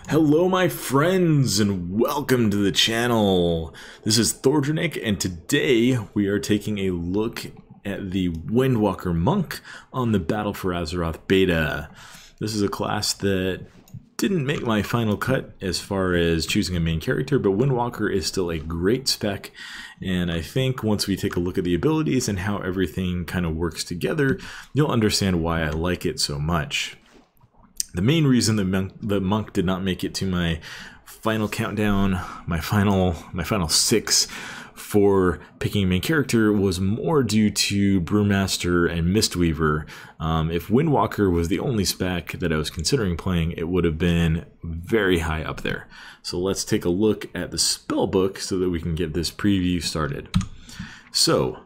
Hello my friends and welcome to the channel. This is Thordranik and today we are taking a look at the Windwalker Monk on the Battle for Azeroth beta. This is a class that didn't make my final cut as far as choosing a main character, but Windwalker is still a great spec, and I think once we take a look at the abilities and how everything kind of works together, you'll understand why I like it so much. The main reason the monk did not make it to my final countdown, my final six for picking a main character, was more due to Brewmaster and Mistweaver. If Windwalker was the only spec that I was considering playing, it would have been very high up there. So let's take a look at the spellbook so that we can get this preview started. So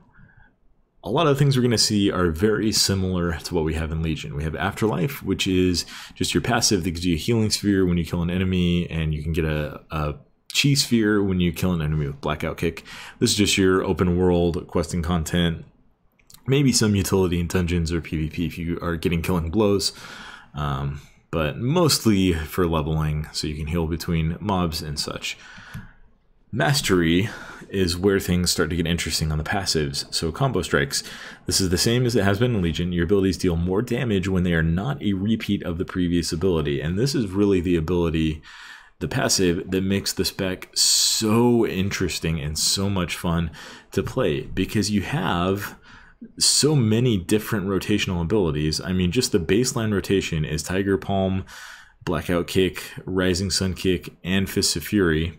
a lot of the things we're going to see are very similar to what we have in Legion. We have Afterlife, which is just your passive that gives you a healing sphere when you kill an enemy, and you can get a chi sphere when you kill an enemy with Blackout Kick. This is just your open world questing content, maybe some utility in dungeons or PvP if you are getting killing blows, but mostly for leveling so you can heal between mobs and such. Mastery is where things start to get interesting on the passives. So combo strikes, this is the same as it has been in Legion. Your abilities deal more damage when they are not a repeat of the previous ability, and this is really the ability, the passive, that makes the spec so interesting and so much fun to play, because you have so many different rotational abilities. I mean, just the baseline rotation is Tiger Palm, Blackout Kick, Rising Sun Kick, and Fists of Fury.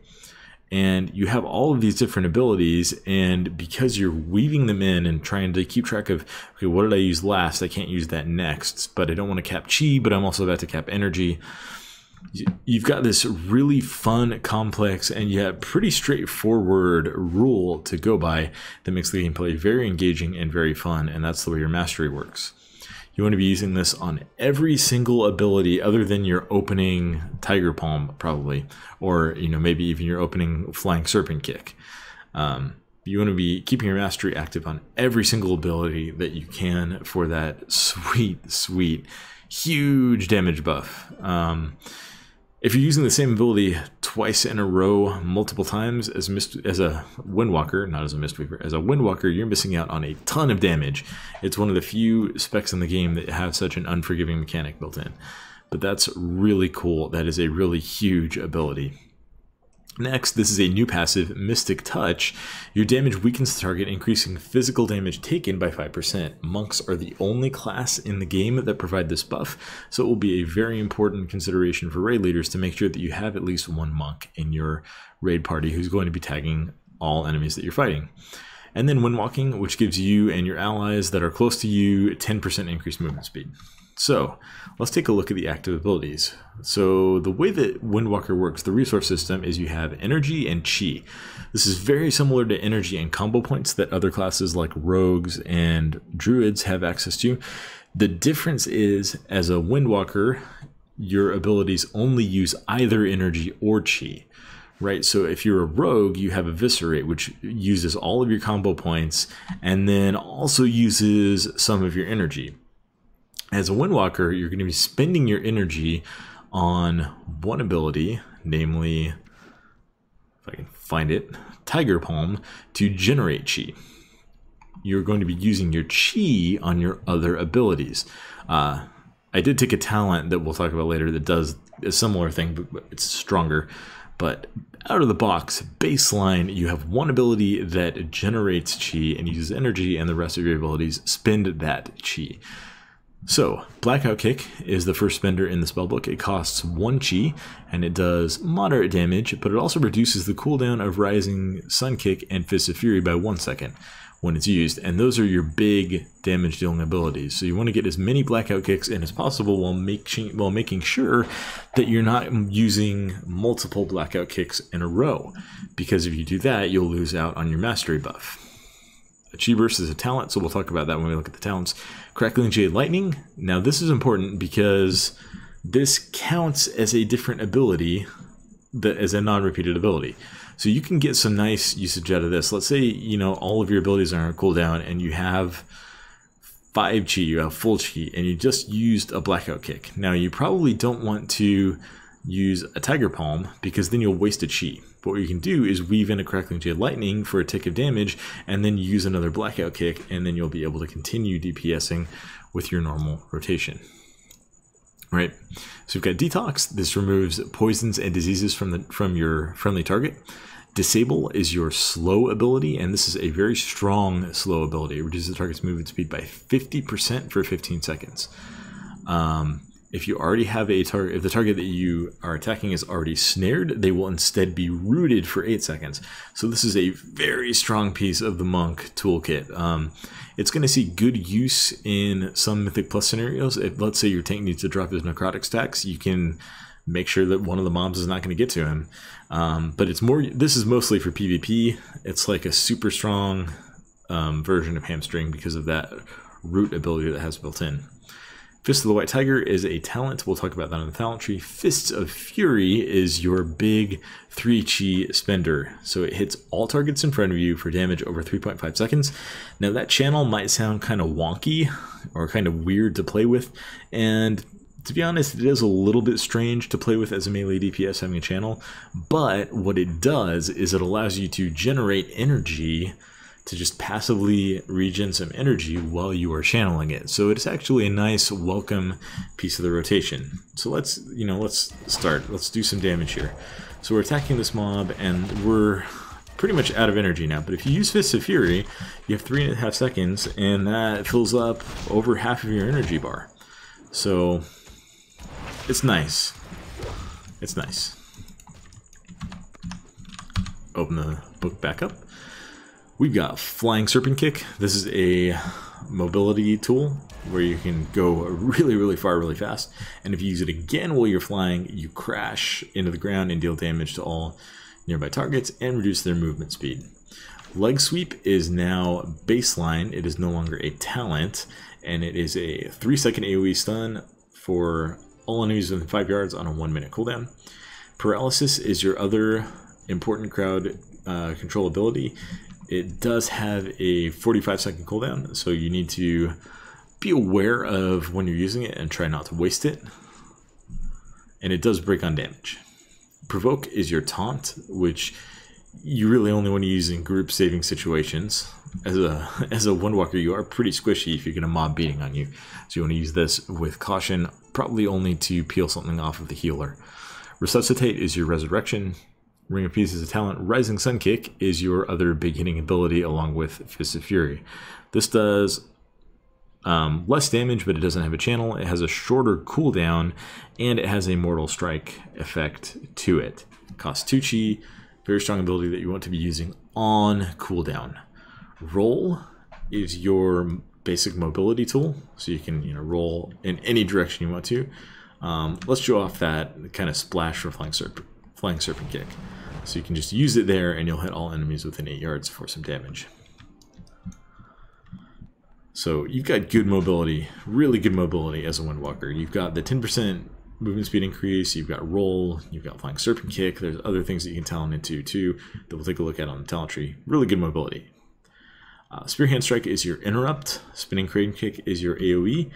And you have all of these different abilities, and because you're weaving them in and trying to keep track of, okay, what did I use last? I can't use that next, but I don't want to cap chi, but I'm also about to cap energy. You've got this really fun, complex, and yet pretty straightforward rule to go by that makes the gameplay very engaging and very fun, and that's the way your mastery works. You want to be using this on every single ability other than your opening Tiger Palm, probably, or maybe even your opening Flying Serpent Kick. You want to be keeping your mastery active on every single ability that you can for that sweet, sweet, huge damage buff. If you're using the same ability twice in a row, multiple times as a Windwalker, not as a Mistweaver, as a Windwalker, you're missing out on a ton of damage. It's one of the few specs in the game that have such an unforgiving mechanic built in. But that's really cool. That is a really huge ability. Next, this is a new passive, Mystic Touch. Your damage weakens the target, increasing physical damage taken by 5%. Monks are the only class in the game that provide this buff, so it will be a very important consideration for raid leaders to make sure that you have at least one monk in your raid party who's going to be tagging all enemies that you're fighting. And then Windwalking, which gives you and your allies that are close to you 10% increased movement speed. So let's take a look at the active abilities. So the way that Windwalker works, the resource system, is you have energy and chi. This is very similar to energy and combo points that other classes like rogues and druids have access to. The difference is, as a Windwalker, your abilities only use either energy or chi. Right, so if you're a rogue, you have Eviscerate, which uses all of your combo points and then also uses some of your energy. As a Windwalker, you're going to be spending your energy on one ability, namely, if I can find it, Tiger Palm, to generate chi. You're going to be using your chi on your other abilities. I did take a talent that we'll talk about later that does a similar thing, but it's stronger. But out of the box, baseline, you have one ability that generates chi and uses energy, and the rest of your abilities spend that chi. So, Blackout Kick is the first spender in the spellbook. It costs 1 chi, and it does moderate damage, but it also reduces the cooldown of Rising Sun Kick and Fists of Fury by 1 second when it's used, and those are your big damage dealing abilities. So you want to get as many Blackout Kicks in as possible while making sure that you're not using multiple Blackout Kicks in a row, because if you do that, you'll lose out on your mastery buff. Chi Burst is a talent, so we'll talk about that when we look at the talents. Crackling Jade Lightning. Now this is important because this counts as a different ability, as a non-repeated ability. So you can get some nice usage out of this. Let's say, all of your abilities are on cooldown and you have 5 chi, you have full chi, and you just used a Blackout Kick. Now you probably don't want to use a Tiger Palm, because then you'll waste a chi. But what you can do is weave in a Crackling Jade Lightning for a tick of damage, and then use another Blackout Kick, and then you'll be able to continue DPSing with your normal rotation. Right, so we've got Detox. This removes poisons and diseases from your friendly target. Disable is your slow ability, and this is a very strong slow ability. It reduces the target's movement speed by 50% for 15 seconds. If you already have a target, if the target that you are attacking is already snared, they will instead be rooted for 8 seconds. So this is a very strong piece of the Monk toolkit. It's going to see good use in some Mythic Plus scenarios. If, let's say, your tank needs to drop his necrotic stacks, you can make sure that one of the mobs is not going to get to him. But it's more. This is mostly for PvP. It's like a super strong version of Hamstring because of that root ability that has built in. Fist of the White Tiger is a talent. We'll talk about that on the talent tree. Fists of Fury is your big 3 chi spender. So it hits all targets in front of you for damage over 3.5 seconds. Now that channel might sound kind of wonky or kind of weird to play with. And to be honest, it is a little bit strange to play with as a melee DPS having a channel. But what it does is it allows you to generate energy to just passively regen some energy while you are channeling it. So it's actually a nice welcome piece of the rotation. So let's start. Let's do some damage here. So we're attacking this mob and we're pretty much out of energy now. But if you use Fists of Fury, you have 3.5 seconds and that fills up over half of your energy bar. So it's nice. It's nice. Open the book back up. We've got Flying Serpent Kick. This is a mobility tool where you can go really, really far, really fast. And if you use it again while you're flying, you crash into the ground and deal damage to all nearby targets and reduce their movement speed. Leg Sweep is now baseline. It is no longer a talent, and it is a 3-second AoE stun for all enemies within 5 yards on a 1-minute cooldown. Paralysis is your other important crowd control ability. It does have a 45-second cooldown, so you need to be aware of when you're using it and try not to waste it. And it does break on damage. Provoke is your taunt, which you really only want to use in group saving situations. As a Windwalker, you are pretty squishy if you get a mob beating on you. So you want to use this with caution, probably only to peel something off of the healer. Resuscitate is your resurrection. Ring of Peace is a talent. Rising Sun Kick is your other big hitting ability along with Fist of Fury. This does less damage, but it doesn't have a channel. It has a shorter cooldown, and it has a Mortal Strike effect to it. Costs 2 chi, very strong ability that you want to be using on cooldown. Roll is your basic mobility tool, so you can roll in any direction you want to. Let's show off that kind of splash for Flying Serpent Kick. So you can just use it there and you'll hit all enemies within 8 yards for some damage. So you've got good mobility, really good mobility as a Windwalker. You've got the 10% movement speed increase, you've got roll, you've got Flying Serpent Kick, there's other things that you can talent into too that we'll take a look at on the talent tree. Really good mobility. Spearhand Strike is your interrupt, Spinning Crane Kick is your AoE,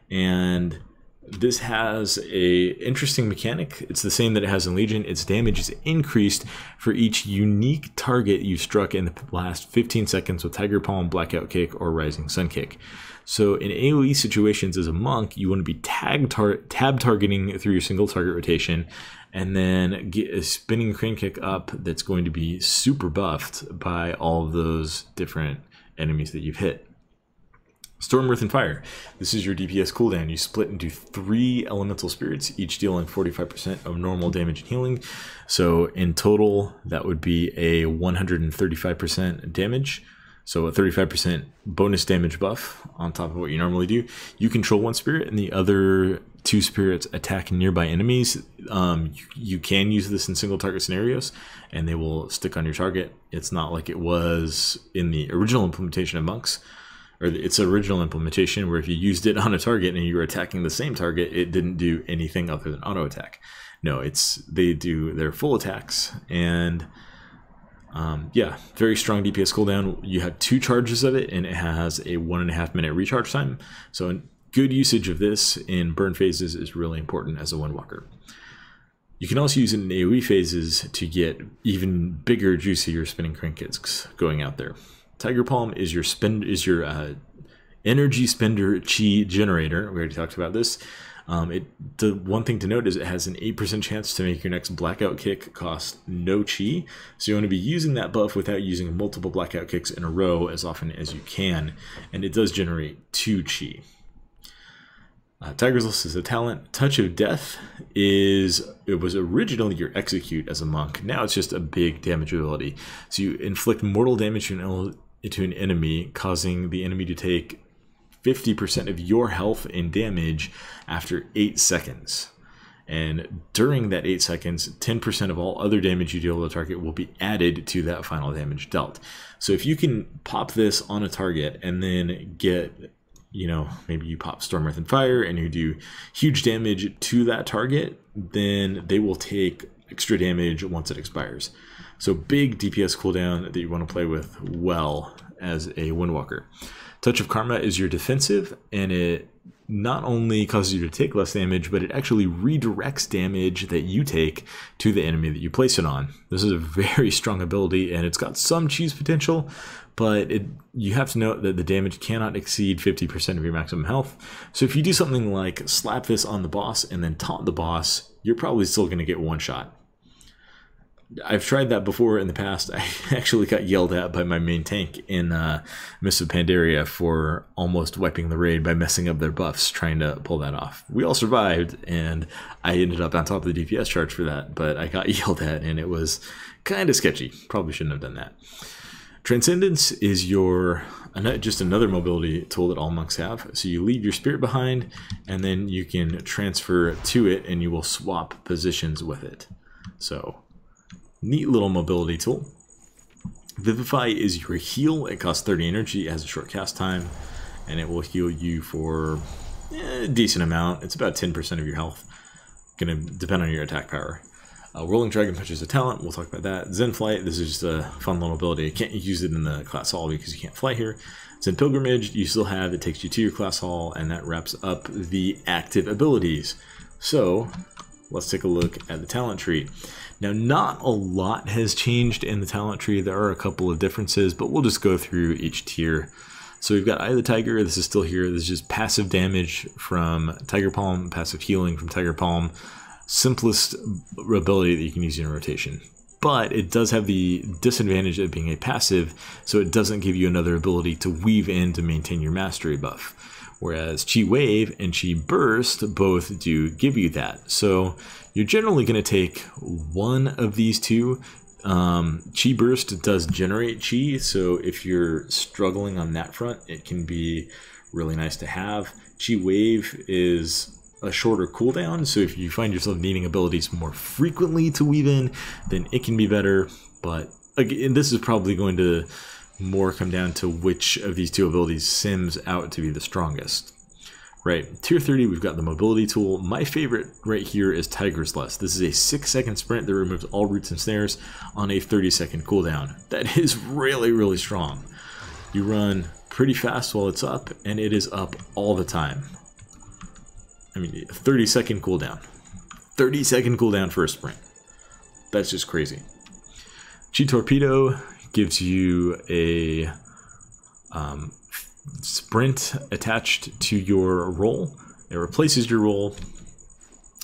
and this has a interesting mechanic. It's the same that it has in Legion. Its damage is increased for each unique target you struck in the last 15 seconds with Tiger Palm, Blackout Kick, or Rising Sun Kick. So in AoE situations as a monk, you want to be tab targeting through your single target rotation, and then get a Spinning Crane Kick up that's going to be super buffed by all of those different enemies that you've hit. Storm, Earth, and Fire. This is your DPS cooldown. You split into 3 elemental spirits, each dealing 45% of normal damage and healing. So in total, that would be a 135% damage. So a 35% bonus damage buff on top of what you normally do. You control 1 spirit and the other 2 spirits attack nearby enemies. You can use this in single target scenarios and they will stick on your target. It's not like it was in the original implementation of monks, or its original implementation, where if you used it on a target and you were attacking the same target, it didn't do anything other than auto attack. No, they do their full attacks, and yeah, very strong DPS cooldown. You have 2 charges of it, and it has a 1.5 minute recharge time. So good usage of this in burn phases is really important as a Windwalker. You can also use it in AoE phases to get even bigger, juicier spinning trinkets going out there. Tiger Palm is your energy spender chi generator. We already talked about this. The one thing to note is it has an 8% chance to make your next blackout kick cost no chi. So you want to be using that buff without using multiple blackout kicks in a row as often as you can. And it does generate 2 chi. Tiger's Lust is a talent. Touch of Death it was originally your execute as a monk. Now it's just a big damage ability. So you inflict mortal damage to an enemy, causing the enemy to take 50% of your health in damage after 8 seconds. And during that 8 seconds, 10% of all other damage you deal to the target will be added to that final damage dealt. So if you can pop this on a target and then get, maybe you pop Storm, Earth, and Fire and you do huge damage to that target, then they will take extra damage once it expires. So big DPS cooldown that you want to play with well as a Windwalker. Touch of Karma is your defensive, and it not only causes you to take less damage, but it actually redirects damage that you take to the enemy that you place it on. This is a very strong ability, and it's got some cheese potential, but you have to note that the damage cannot exceed 50% of your maximum health. So if you do something like slap this on the boss and then taunt the boss, you're probably still going to get one shot. I've tried that before in the past. I actually got yelled at by my main tank in Mists of Pandaria for almost wiping the raid by messing up their buffs trying to pull that off. We all survived, and I ended up on top of the DPS charge for that, but I got yelled at, and it was kind of sketchy. Probably shouldn't have done that. Transcendence is just another mobility tool that all monks have. So you leave your spirit behind, and then you can transfer to it, and you will swap positions with it. So neat little mobility tool. Vivify is your heal. It costs 30 energy, it has a short cast time, and it will heal you for a decent amount. It's about 10% of your health. Gonna depend on your attack power. Rolling Dragon Punch is a talent. We'll talk about that. Zen Flight, this is just a fun little ability. You can't use it in the class hall because you can't fly here. Zen Pilgrimage, you still have. It takes you to your class hall, and that wraps up the active abilities. So let's take a look at the talent tree. Now, not a lot has changed in the talent tree. There are a couple of differences, but we'll just go through each tier. So we've got Eye of the Tiger. This is still here. This is just passive damage from Tiger Palm, passive healing from Tiger Palm. Simplest ability that you can use in rotation. But it does have the disadvantage of being a passive, so it doesn't give you another ability to weave in to maintain your mastery buff. Whereas Chi Wave and Chi Burst both do give you that. So you're generally going to take one of these two. Chi Burst does generate Chi, so if you're struggling on that front, it can be really nice to have. Chi Wave is a shorter cooldown, so if you find yourself needing abilities more frequently to weave in, then it can be better. But again, this is probably going to more come down to which of these two abilities sims out to be the strongest. Right, tier 30, we've got the mobility tool. My favorite right here is Tiger's Lust. This is a 6-second sprint that removes all roots and snares on a 30-second cooldown. That is really, really strong. You run pretty fast while it's up, and it is up all the time. I mean, 30-second cooldown. 30-second cooldown for a sprint. That's just crazy. Chi Torpedo gives you a sprint attached to your roll. It replaces your roll,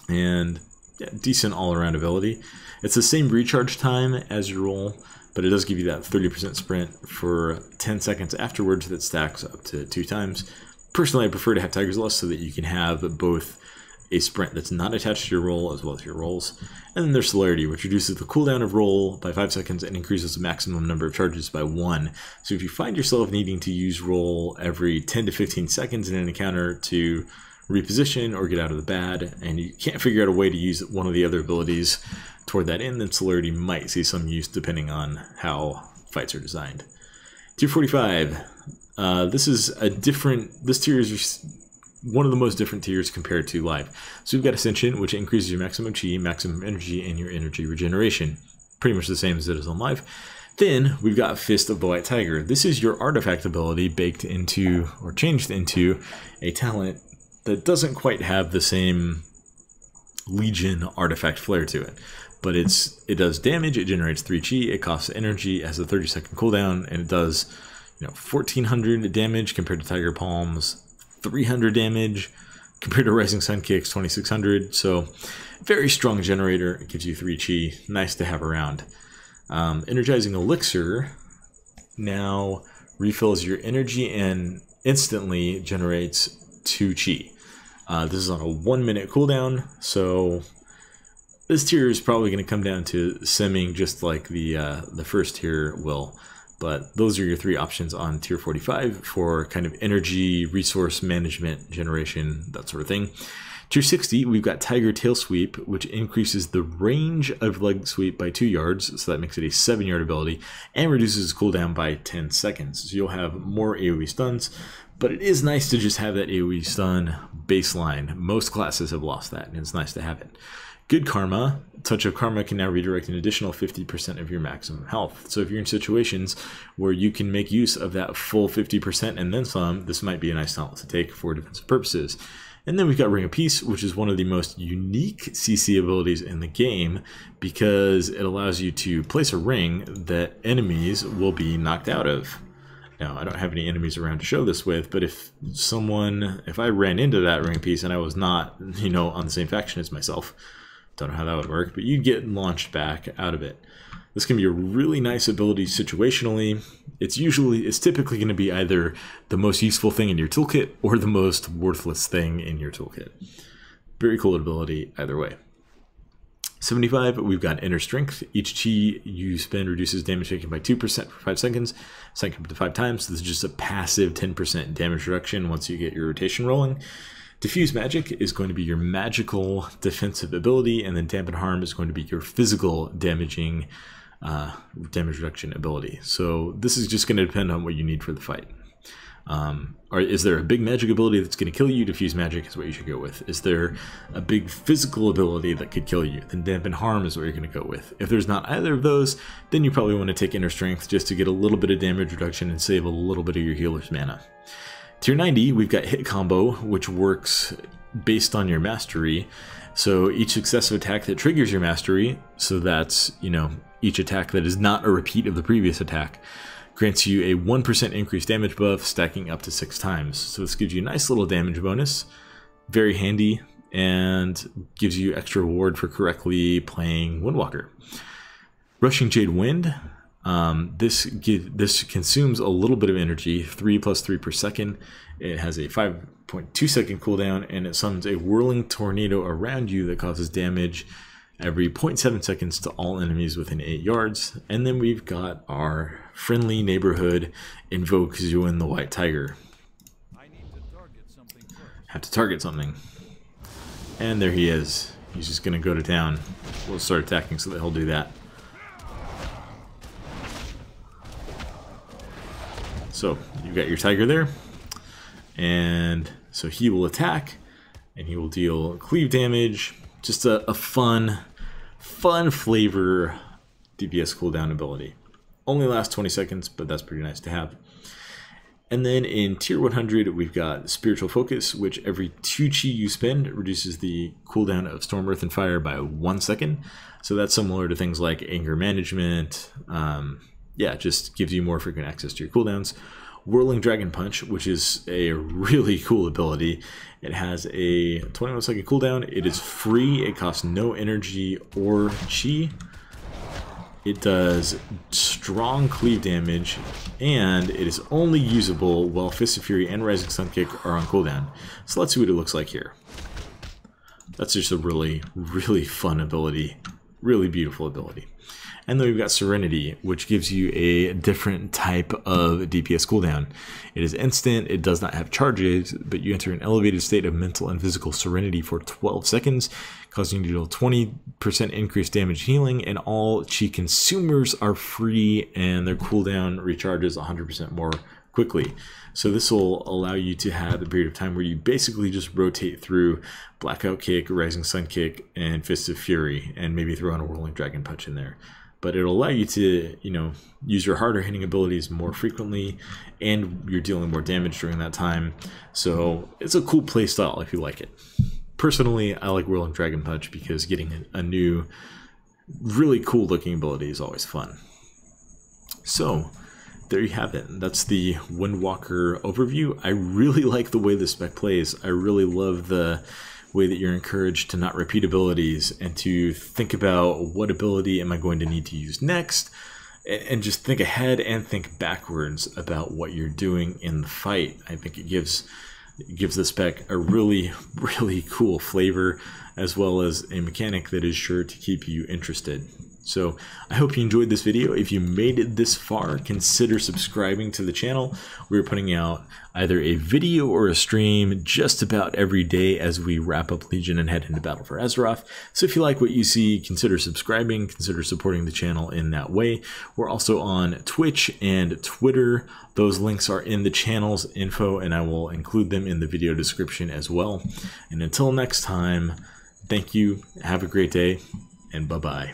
and yeah, decent all-around ability. It's the same recharge time as your roll, but it does give you that 30% sprint for 10 seconds afterwards that stacks up to 2 times. Personally, I prefer to have Tiger's Lust so that you can have both a sprint that's not attached to your roll as well as your rolls. And then there's Celerity, which reduces the cooldown of roll by 5 seconds and increases the maximum number of charges by 1. So if you find yourself needing to use roll every 10 to 15 seconds in an encounter to reposition or get out of the bad, and you can't figure out a way to use one of the other abilities toward that end, then Celerity might see some use depending on how fights are designed. Tier 45. This tier is one of the most different tiers compared to live. So we've got Ascension, which increases your maximum chi, maximum energy, and your energy regeneration. Pretty much the same as it is on live. Then we've got Fist of the White Tiger. This is your artifact ability baked into, or changed into, a talent that doesn't quite have the same Legion artifact flare to it. But it does damage, it generates 3 chi, it costs energy, it has a 30-second cooldown, and it does 1400 damage compared to Tiger Palm's 300 damage, compared to Rising Sun Kick's 2600. So very strong generator. It gives you 3 chi, nice to have around. Energizing Elixir now refills your energy and instantly generates 2 chi. This is on a 1-minute cooldown, so this tier is probably going to come down to simming just like the first tier will. But those are your 3 options on tier 45 for kind of energy, resource management, generation, that sort of thing. Tier 60, we've got Tiger Tail Sweep, which increases the range of leg sweep by 2 yards, so that makes it a 7-yard ability, and reduces cooldown by 10 seconds. So you'll have more AoE stuns, but it is nice to just have that AoE stun baseline. Most classes have lost that, and it's nice to have it. Good Karma, Touch of Karma can now redirect an additional 50% of your maximum health. So if you're in situations where you can make use of that full 50% and then some, this might be a nice talent to take for defensive purposes. And then we've got Ring of Peace, which is one of the most unique CC abilities in the game because it allows you to place a ring that enemies will be knocked out of. Now, I don't have any enemies around to show this with, but if I ran into that Ring of Peace and I was not, on the same faction as myself, don't know how that would work, but you'd get launched back out of it. This can be a really nice ability situationally. It's typically going to be either the most useful thing in your toolkit or the most worthless thing in your toolkit. Very cool ability either way. 75, we've got Inner Strength. Each chi you spend reduces damage taken by 2% for 5 seconds, cycled up to 5 times. This is just a passive 10% damage reduction once you get your rotation rolling. Diffuse Magic is going to be your magical defensive ability, and then Dampen Harm is going to be your physical damage reduction ability. So this is just going to depend on what you need for the fight. Or is there a big magic ability that's going to kill you? Diffuse Magic is what you should go with. Is there a big physical ability that could kill you? Then Dampen Harm is what you're going to go with. If there's not either of those, then you probably want to take Inner Strength just to get a little bit of damage reduction and save a little bit of your healer's mana. Tier 90, we've got Hit Combo, which works based on your mastery. So each successive attack that triggers your mastery, so that's, each attack that is not a repeat of the previous attack, grants you a 1% increased damage buff, stacking up to 6 times. So this gives you a nice little damage bonus, very handy, and gives you extra reward for correctly playing Windwalker. Rushing Jade Wind. This consumes a little bit of energy, 3 + 3 per second. It has a 5.2 second cooldown, and it summons a whirling tornado around you that causes damage every 0.7 seconds to all enemies within 8 yards. And then we've got our friendly neighborhood Invoke Zuin the White Tiger. Have to target something. And there he is. He's just going to go to town. We'll start attacking so that he'll do that. So you've got your tiger there, and so he will attack, and he will deal cleave damage. Just a fun flavor DPS cooldown ability. Only lasts 20 seconds, but that's pretty nice to have. And then in tier 100, we've got Spiritual Focus, which every 2 chi you spend reduces the cooldown of Storm, Earth, and Fire by 1 second. So that's similar to things like Anger Management. Yeah, it just gives you more frequent access to your cooldowns. Whirling Dragon Punch, which is a really cool ability. It has a 21-second cooldown. It is free. It costs no energy or chi. It does strong cleave damage, and it is only usable while Fist of Fury and Rising Sun Kick are on cooldown. So let's see what it looks like here. That's just a really, really fun ability. Really beautiful ability. And then we've got Serenity, which gives you a different type of DPS cooldown. It is instant, it does not have charges, but you enter an elevated state of mental and physical serenity for 12 seconds, causing you to deal 20% increased damage healing, and all chi consumers are free, and their cooldown recharges 100% more quickly. So this will allow you to have a period of time where you basically just rotate through Blackout Kick, Rising Sun Kick, and Fist of Fury, and maybe throw in a Whirling Dragon Punch in there. But it'll allow you to, use your harder hitting abilities more frequently, and you're dealing more damage during that time. So it's a cool playstyle if you like it. personally, I like Whirling Dragon Punch because getting a new, really cool looking ability is always fun. So, there you have it. That's the Windwalker overview. I really like the way the spec plays. I really love the way that you're encouraged to not repeat abilities and to think about what ability am I going to need to use next, and just think ahead and think backwards about what you're doing in the fight. I think it gives the spec a really, really cool flavor, as well as a mechanic that is sure to keep you interested. So I hope you enjoyed this video. If you made it this far, consider subscribing to the channel. We're putting out either a video or a stream just about every day as we wrap up Legion and head into Battle for Azeroth. So if you like what you see, consider subscribing, consider supporting the channel in that way. We're also on Twitch and Twitter. Those links are in the channel's info, and I will include them in the video description as well. And until next time, thank you, have a great day, and bye-bye.